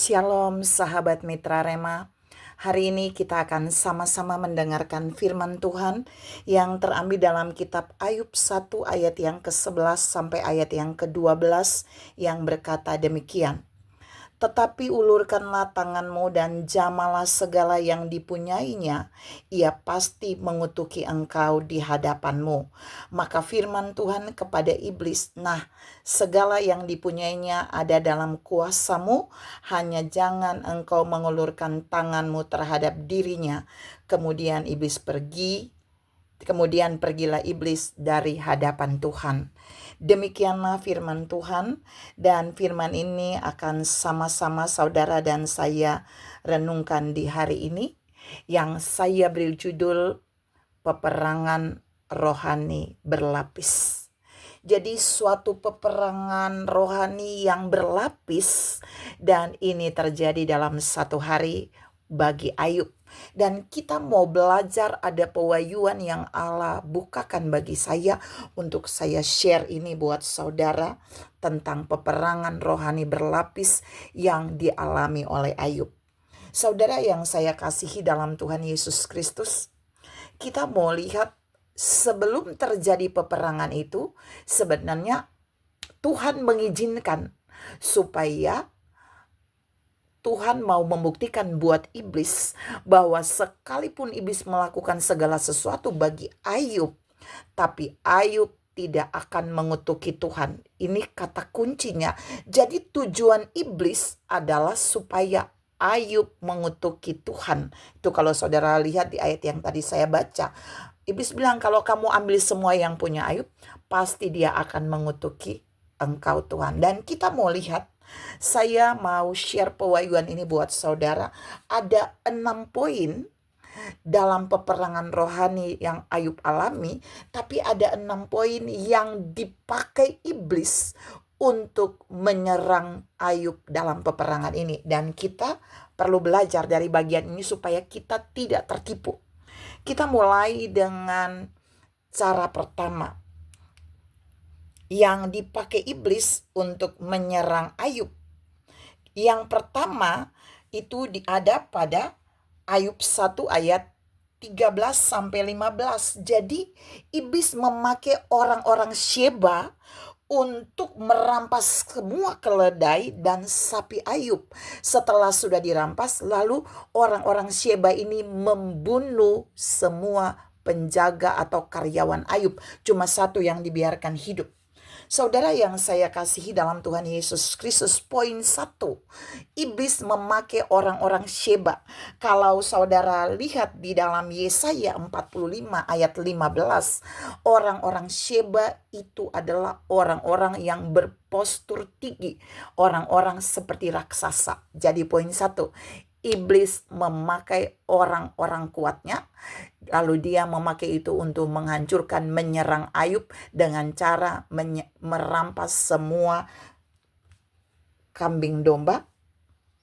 Shalom sahabat Mitra Rema. Hari ini kita akan sama-sama mendengarkan firman Tuhan yang terambil dalam kitab Ayub 1 ayat yang ke-11 sampai ayat yang ke-12 yang berkata demikian. Tetapi ulurkanlah tanganmu dan jamalah segala yang dipunyainya, ia pasti mengutuki engkau di hadapanmu. Maka firman Tuhan kepada iblis, nah segala yang dipunyainya ada dalam kuasamu, hanya jangan engkau mengulurkan tanganmu terhadap dirinya. Kemudian pergilah iblis dari hadapan Tuhan. Demikianlah firman Tuhan, dan firman ini akan sama-sama saudara dan saya renungkan di hari ini, yang saya beri judul peperangan rohani berlapis. Jadi suatu peperangan rohani yang berlapis, dan ini terjadi dalam satu hari bagi Ayub. Dan kita mau belajar, ada pewahyuan yang Allah bukakan bagi saya untuk saya share ini buat saudara tentang peperangan rohani berlapis yang dialami oleh Ayub. Saudara yang saya kasihi dalam Tuhan Yesus Kristus, kita mau lihat sebelum terjadi peperangan itu, sebenarnya Tuhan mengizinkan supaya Tuhan mau membuktikan buat iblis bahwa sekalipun iblis melakukan segala sesuatu bagi Ayub, tapi Ayub tidak akan mengutuki Tuhan. Ini kata kuncinya. Jadi tujuan iblis adalah supaya Ayub mengutuki Tuhan. Itu kalau saudara lihat di ayat yang tadi saya baca. Iblis bilang kalau kamu ambil semua yang punya Ayub, pasti dia akan mengutuki engkau Tuhan. Dan kita mau lihat, saya mau share pewahyuan ini buat saudara. Ada 6 poin dalam peperangan rohani yang Ayub alami, tapi ada 6 poin yang dipakai iblis untuk menyerang Ayub dalam peperangan ini. Dan kita perlu belajar dari bagian ini supaya kita tidak tertipu. Kita mulai dengan cara pertama yang dipakai iblis untuk menyerang Ayub. Yang pertama itu ada pada Ayub 1 ayat 13 sampai 15. Jadi iblis memakai orang-orang Sheba untuk merampas semua keledai dan sapi Ayub. Setelah sudah dirampas, lalu orang-orang Sheba ini membunuh semua penjaga atau karyawan Ayub. Cuma satu yang dibiarkan hidup. Saudara yang saya kasihi dalam Tuhan Yesus Kristus, poin 1, iblis memakai orang-orang Sheba. Kalau saudara lihat di dalam Yesaya 45 ayat 15, orang-orang Sheba itu adalah orang-orang yang berpostur tinggi, orang-orang seperti raksasa. Jadi poin 1, iblis memakai orang-orang kuatnya, lalu dia memakai itu untuk menghancurkan, menyerang Ayub dengan cara merampas semua kambing domba,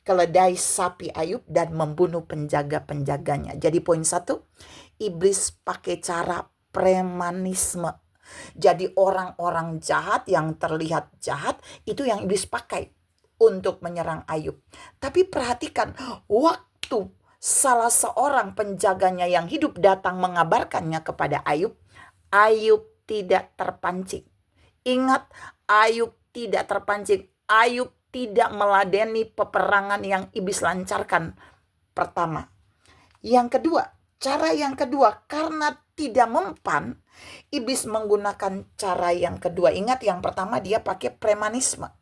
keledai, sapi Ayub, dan membunuh penjaga-penjaganya. Jadi poin 1, iblis pakai cara premanisme. Jadi orang-orang jahat yang terlihat jahat, itu yang iblis pakai untuk menyerang Ayub. Tapi perhatikan, waktu salah seorang penjaganya yang hidup datang mengabarkannya kepada Ayub, Ayub tidak terpancing. Ingat, Ayub tidak terpancing. Ayub tidak meladeni peperangan yang iblis lancarkan. Pertama. Cara yang kedua, karena tidak mempan, iblis menggunakan cara yang kedua. Ingat, yang pertama dia pakai premanisme.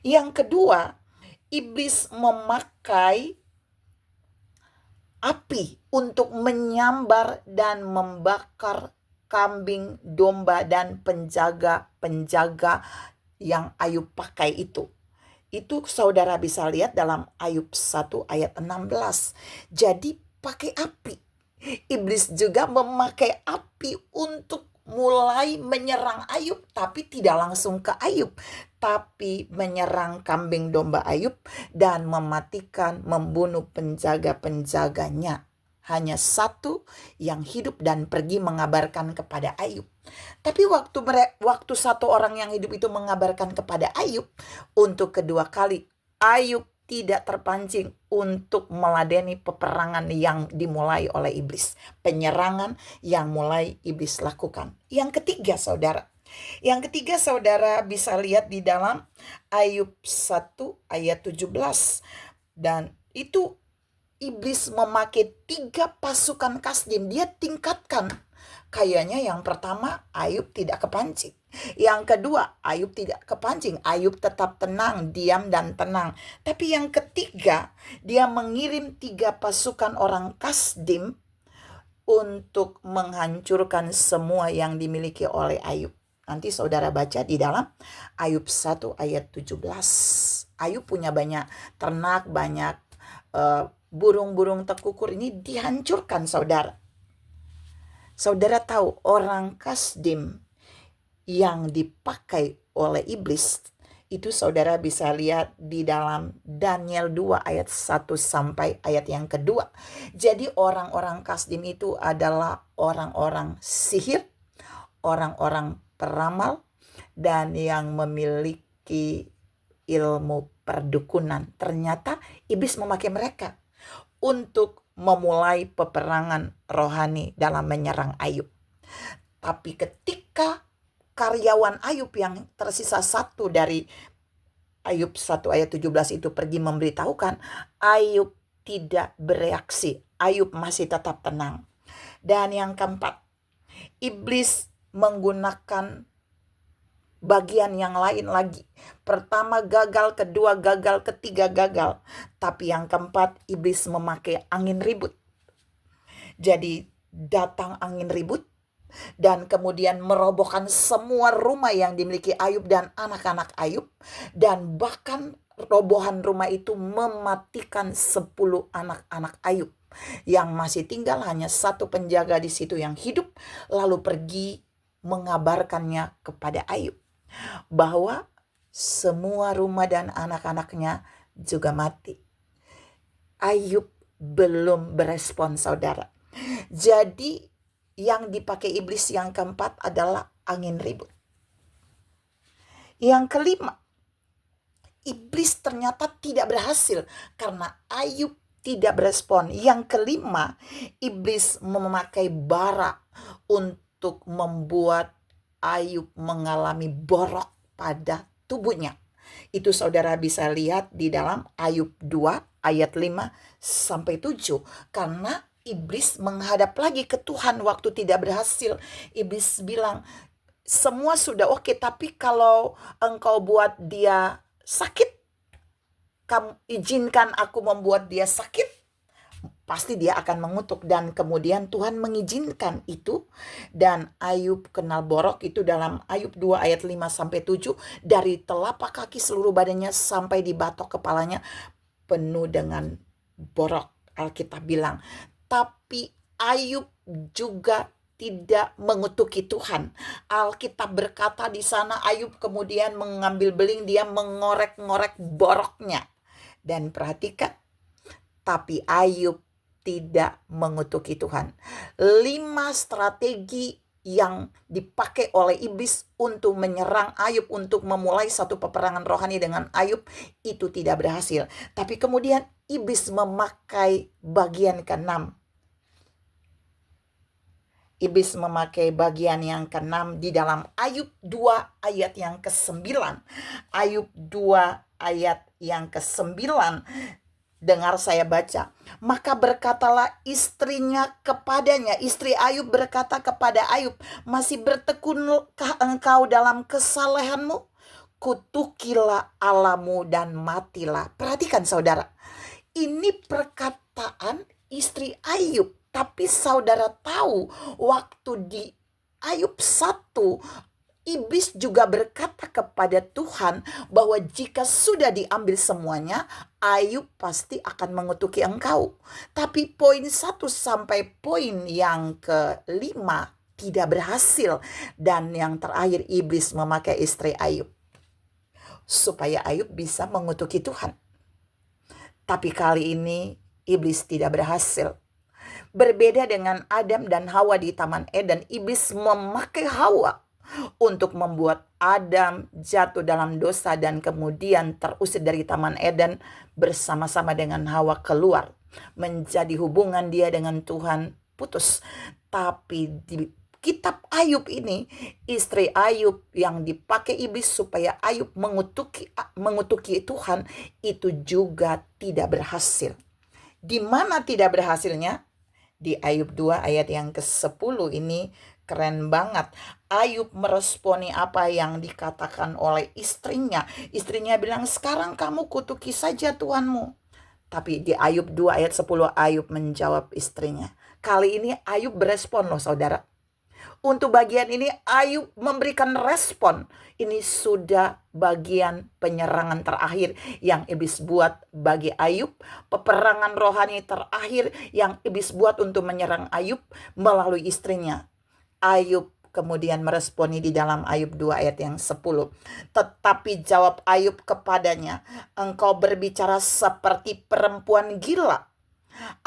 Yang kedua, iblis memakai api untuk menyambar dan membakar kambing, domba, dan penjaga-penjaga yang Ayub pakai itu. Itu saudara bisa lihat dalam Ayub 1 ayat 16. Jadi pakai api. Iblis juga memakai api untuk mulai menyerang Ayub, tapi tidak langsung ke Ayub, tapi menyerang kambing domba Ayub dan mematikan, membunuh penjaga-penjaganya. Hanya satu yang hidup dan pergi mengabarkan kepada Ayub. Tapi waktu satu orang yang hidup itu mengabarkan kepada Ayub, untuk kedua kali Ayub tidak terpancing untuk meladeni peperangan yang dimulai oleh iblis. Penyerangan yang mulai iblis lakukan. Yang ketiga saudara bisa lihat di dalam Ayub 1 ayat 17. Dan itu iblis memakai 3 pasukan Kasdim. Dia tingkatkan. Kayaknya yang pertama Ayub tidak kepancing. Yang kedua Ayub tidak kepancing. Ayub tetap tenang, diam dan tenang. Tapi yang ketiga dia mengirim 3 pasukan orang Kasdim untuk menghancurkan semua yang dimiliki oleh Ayub. Nanti saudara baca di dalam Ayub 1 ayat 17. Ayub punya banyak ternak, banyak burung-burung tekukur, ini dihancurkan saudara. Saudara tahu orang Kasdim yang dipakai oleh iblis itu saudara bisa lihat di dalam Daniel 2 ayat 1 sampai ayat yang kedua. Jadi orang-orang Kasdim itu adalah orang-orang sihir, orang-orang peramal, dan yang memiliki ilmu perdukunan. Ternyata iblis memakai mereka untuk memulai peperangan rohani dalam menyerang Ayub. Tapi ketika karyawan Ayub yang tersisa satu dari Ayub 1 ayat 17 itu pergi memberitahukan, Ayub tidak bereaksi. Ayub masih tetap tenang. Dan yang keempat, iblis menggunakan bagian yang lain lagi. Pertama gagal, kedua gagal, ketiga gagal. Tapi yang keempat, iblis memakai angin ribut. Jadi datang angin ribut dan kemudian merobohkan semua rumah yang dimiliki Ayub dan anak-anak Ayub. Dan bahkan robohan rumah itu mematikan 10 anak-anak Ayub. Yang masih tinggal hanya 1 penjaga di situ yang hidup, lalu pergi mengabarkannya kepada Ayub bahwa semua rumah dan anak-anaknya juga mati. Ayub belum berespon saudara. Jadi yang dipakai iblis yang keempat adalah angin ribut. Yang kelima, iblis ternyata tidak berhasil karena Ayub tidak berespon. Yang kelima, iblis memakai bara untuk membuat Ayub mengalami borok pada tubuhnya. Itu saudara bisa lihat di dalam Ayub 2 ayat 5 sampai 7. Karena iblis menghadap lagi ke Tuhan waktu tidak berhasil. Iblis bilang, semua sudah oke, tapi kalau engkau buat dia sakit, kamu izinkan aku membuat dia sakit, pasti dia akan mengutuk. Dan kemudian Tuhan mengizinkan itu. Dan Ayub kenal borok itu dalam Ayub 2 ayat 5 sampai 7. Dari telapak kaki seluruh badannya sampai di batok kepalanya penuh dengan borok. Alkitab bilang. Tapi Ayub juga tidak mengutuki Tuhan. Alkitab berkata di sana Ayub kemudian mengambil beling, dia mengorek-ngorek boroknya. Dan perhatikan, tapi Ayub tidak mengutuki Tuhan. 5 strategi yang dipakai oleh iblis untuk menyerang Ayub, untuk memulai satu peperangan rohani dengan Ayub, itu tidak berhasil. Tapi kemudian iblis memakai bagian ke-6. Iblis memakai bagian yang ke-6 di dalam Ayub 2 ayat yang ke-9. Ayub 2 ayat yang ke-9. Dengar saya baca. Maka berkatalah istrinya kepadanya. Istri Ayub berkata kepada Ayub, masih bertekunkah engkau dalam kesalehanmu? Kutukilah Allahmu dan matilah. Perhatikan saudara. Ini perkataan istri Ayub. Tapi saudara tahu waktu di Ayub 1, iblis juga berkata kepada Tuhan bahwa jika sudah diambil semuanya, Ayub pasti akan mengutuki engkau. Tapi poin 1 sampai poin yang ke-5 tidak berhasil. Dan yang terakhir iblis memakai istri Ayub supaya Ayub bisa mengutuki Tuhan. Tapi kali ini iblis tidak berhasil. Berbeda dengan Adam dan Hawa di Taman Eden, iblis memakai Hawa untuk membuat Adam jatuh dalam dosa dan kemudian terusir dari Taman Eden bersama-sama dengan Hawa keluar. Menjadi hubungan dia dengan Tuhan putus. Tapi di kitab Ayub ini, istri Ayub yang dipakai iblis supaya Ayub mengutuki Tuhan itu juga tidak berhasil. Di mana tidak berhasilnya? Di Ayub 2 ayat yang ke-10 ini keren banget. Ayub meresponi apa yang dikatakan oleh istrinya. Istrinya bilang, sekarang kamu kutuki saja Tuhanmu. Tapi di Ayub 2 ayat 10 Ayub menjawab istrinya. Kali ini Ayub berespon loh saudara. Untuk bagian ini Ayub memberikan respon. Ini sudah bagian penyerangan terakhir yang iblis buat bagi Ayub. Peperangan rohani terakhir yang iblis buat untuk menyerang Ayub melalui istrinya. Ayub kemudian meresponi di dalam Ayub 2 ayat yang 10. Tetapi jawab Ayub kepadanya, engkau berbicara seperti perempuan gila.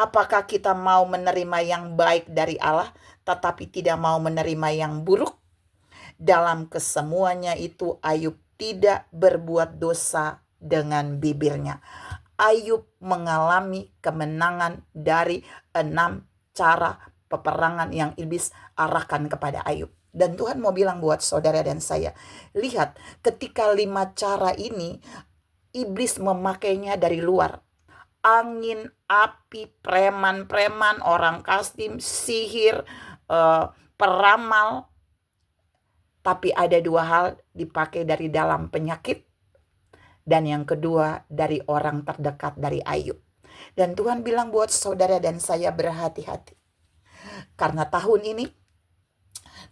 Apakah kita mau menerima yang baik dari Allah, tetapi tidak mau menerima yang buruk? Dalam kesemuanya itu Ayub tidak berbuat dosa dengan bibirnya. Ayub mengalami kemenangan dari 6 cara peperangan yang iblis arahkan kepada Ayub. Dan Tuhan mau bilang buat saudara dan saya, lihat ketika 5 cara ini iblis memakainya dari luar. Angin, api, preman-preman, orang kastim, sihir, peramal. Tapi ada 2 hal dipakai dari dalam penyakit. Dan yang kedua dari orang terdekat dari Ayub. Dan Tuhan bilang buat saudara dan saya berhati-hati. Karena tahun ini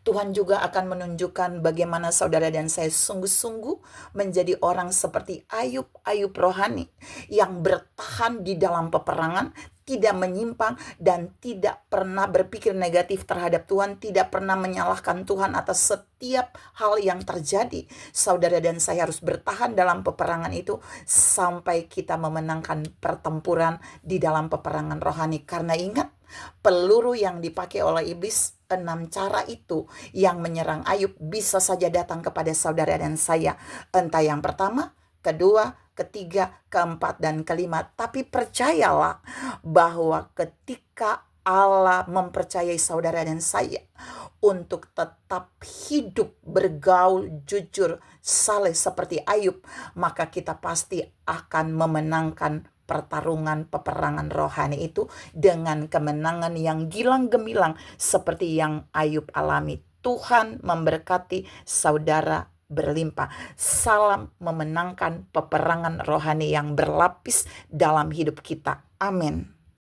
Tuhan juga akan menunjukkan bagaimana saudara dan saya sungguh-sungguh menjadi orang seperti Ayub rohani yang bertahan di dalam peperangan, tidak menyimpang dan tidak pernah berpikir negatif terhadap Tuhan, tidak pernah menyalahkan Tuhan atas setiap hal yang terjadi. Saudara dan saya harus bertahan dalam peperangan itu sampai kita memenangkan pertempuran di dalam peperangan rohani. Karena ingat, peluru yang dipakai oleh iblis, 6 cara itu yang menyerang Ayub bisa saja datang kepada saudara dan saya. Entah yang pertama, kedua, ketiga, keempat, dan kelima. Tapi percayalah bahwa ketika Allah mempercayai saudara dan saya untuk tetap hidup, bergaul, jujur, saleh seperti Ayub, maka kita pasti akan memenangkan pertarungan peperangan rohani itu dengan kemenangan yang gilang gemilang seperti yang Ayub alami. Tuhan memberkati saudara berlimpah. Salam memenangkan peperangan rohani yang berlapis dalam hidup kita. Amin.